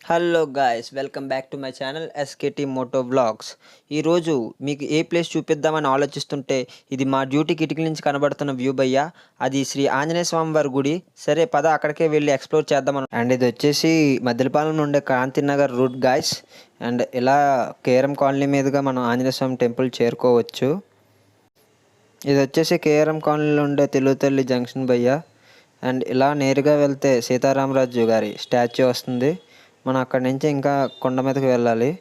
Hello guys, welcome back to my channel SKT moto vlogs. ఈరోజు మీకు ఏ place చూపిద్దామని ఆలోచిస్తుంటే ఇది మా డ్యూటీ కిటికీ నుంచి కనబడుతున్న వ్యూ భయ్యా. అది శ్రీ ఆంజనేయ స్వామి వారి గుడి. సరే పద అక్కడికే వెళ్ళి ఎక్స్ప్లోర్ చేద్దామని. అండ్ ఇది వచ్చేసి మద్దిలపాలెం నుండే క్రాంతినగర్ రూట్ గాయ్స్. అండ్ ఇలా కేఆర్ఎం కాలనీ మీదుగా మనం ఆంజనేయ స్వామి టెంపుల్ చేరుకోవచ్చు. ఇది వచ్చేసి కేఆర్ఎం కాలనీలో ఉండే తెలుగుతల్లి జంక్షన్ భయ్యా. అండ్ ఇలా నేరుగా వెళ్తే సీతారామరాజు గారి స్టాచ్యూ వస్తుంది. మనం అక్కడి నుంచి ఇంకా కొండ మీదకి వెళ్ళాలి.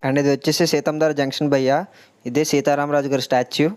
అండ్ ఇది వచ్చేసి సీతంధార జంక్షన్ భయ్యా. ఇదే సీతారామరాజు గారి స్టాచ్యూ.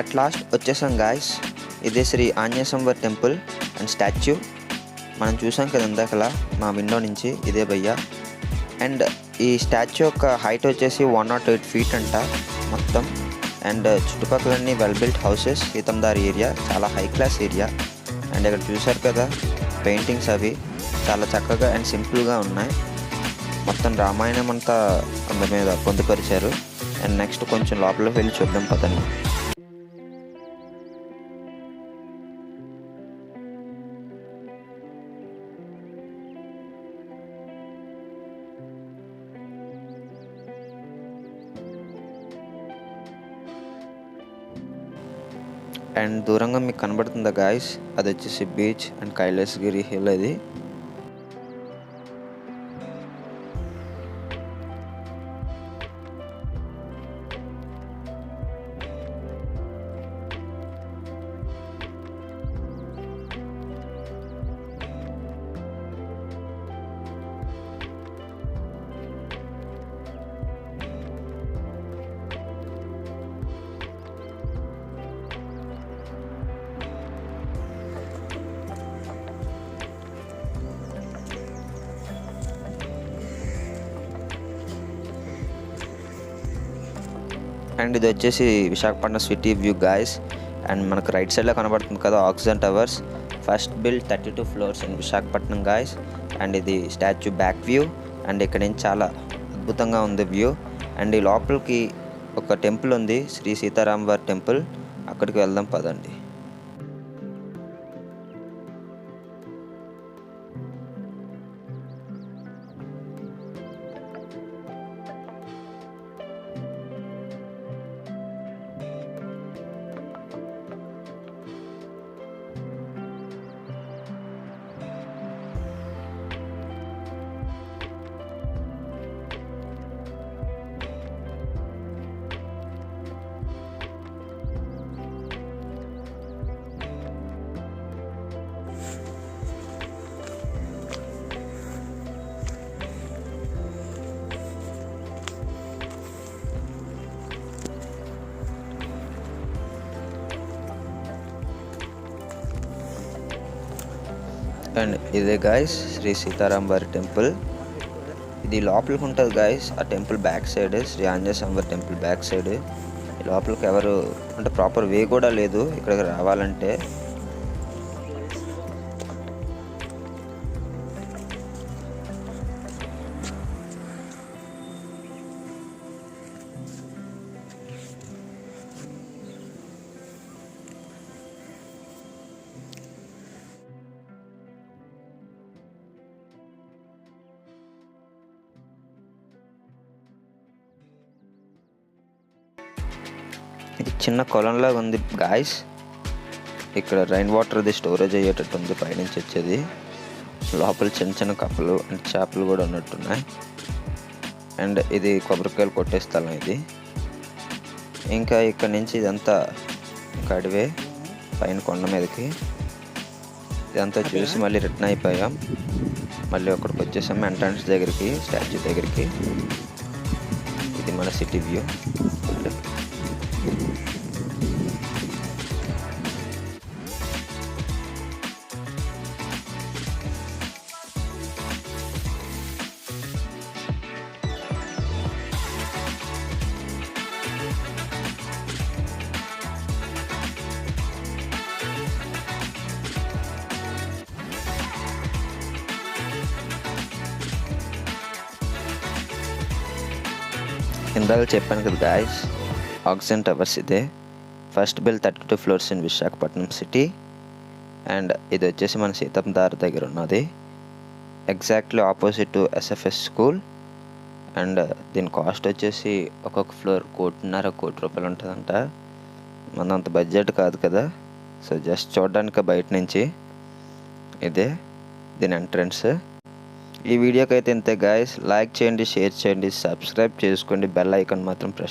అట్ లాస్ట్ వచ్చేసాం గాయస్. ఇదే శ్రీ ఆంజనేయ స్వామి టెంపుల్ అండ్ స్టాచ్యూ. మనం చూసాం కదా ఇందాకలా మా విండో నుంచి, ఇదే భయ్యా. అండ్ ఈ స్టాచ్యూ యొక్క హైట్ వచ్చేసి 108 feet అంట మొత్తం. అండ్ చుట్టుపక్కలన్నీ well built houses, Seethammadhara area, చాలా హై క్లాస్ ఏరియా. అండ్ ఇక్కడ చూసారు కదా పెయింటింగ్స్, అవి చాలా చక్కగా అండ్ సింపుల్గా ఉన్నాయి. మొత్తం రామాయణం అంతా అందు మీద పొందుపరిచారు. అండ్ నెక్స్ట్ కొంచెం లోపలికి వెళ్ళి చూద్దాం పదండి. అండ్ దూరంగా మీకు కనబడుతుందా గాయస్, అది వచ్చేసి బీచ్ అండ్ కైలాసగిరి హిల్. అది అండ్ ఇది వచ్చేసి Visakhapatnam city view guys. And మనకు రైట్ సైడ్లో కనబడుతుంది కదా oxygen towers. First build 32 floors in Visakhapatnam guys. And ఇది స్టాచ్యూ బ్యాక్ వ్యూ. అండ్ ఇక్కడ నుంచి చాలా అద్భుతంగా ఉంది వ్యూ. అండ్ ఈ లోపలికి ఒక టెంపుల్ ఉంది, శ్రీ సీతారాం వారి టెంపుల్. అక్కడికి వెళ్దాం పదండి. అండ్ ఇదే గాయస్ శ్రీ సీతారాం వారి టెంపుల్. ఇది లోపలికి ఉంటుంది గాయస్. ఆ temple back side Shri Anjaneya Swami వారి టెంపుల్ బ్యాక్ సైడ్. లోపలికి ఎవరు అంటే ప్రాపర్ వే కూడా లేదు ఇక్కడికి రావాలంటే. చిన్న కొలంలాగా ఉంది గాయస్. ఇక్కడ రైన్ వాటర్ అది స్టోరేజ్ అయ్యేటట్టు ఉంది, పైనుంచి వచ్చేది. లోపల చిన్న చిన్న కప్పలు అంటే చేపలు కూడా ఉన్నట్టున్నాయి. అండ్ ఇది కొబ్బరికాయలు కొట్టే స్థలం ఇది. ఇంకా ఇక్కడ నుంచి ఇదంతా అడవే పైన కొండ మీదకి. ఇదంతా చూసి మళ్ళీ రిటర్న్ అయిపోయాం. మళ్ళీ అక్కడికి వచ్చేసాం ఎంట్రన్స్ దగ్గరికి, స్టాచ్యూ దగ్గరికి. ఇది మన సిటీ వ్యూ. ఇందాక చెప్పాను కదా గాయస్, ఆక్సిజన్ టవర్స్ ఇదే. First bill 32 floors in Visakhapatnam city. And ఇది వచ్చేసి మన సీతం దారి దగ్గర ఉన్నది, exactly opposite to SFS school. And దీని కాస్ట్ వచ్చేసి ఒక్కొక్క ఫ్లోర్ 1.5 కోటి రూపాయలు ఉంటుందంట. మనంత బడ్జెట్ కాదు కదా, సో జస్ట్ చూడడానికి బయట నుంచి ఇదే దీని ఎంట్రన్స్. ఈ వీడియోకి అయితే ఇంతే గాయస్. లైక్ చేయండి, షేర్ చేయండి, సబ్స్క్రైబ్ చేసుకోండి, బెల్ ఐకాన్ మాత్రం ప్రెస్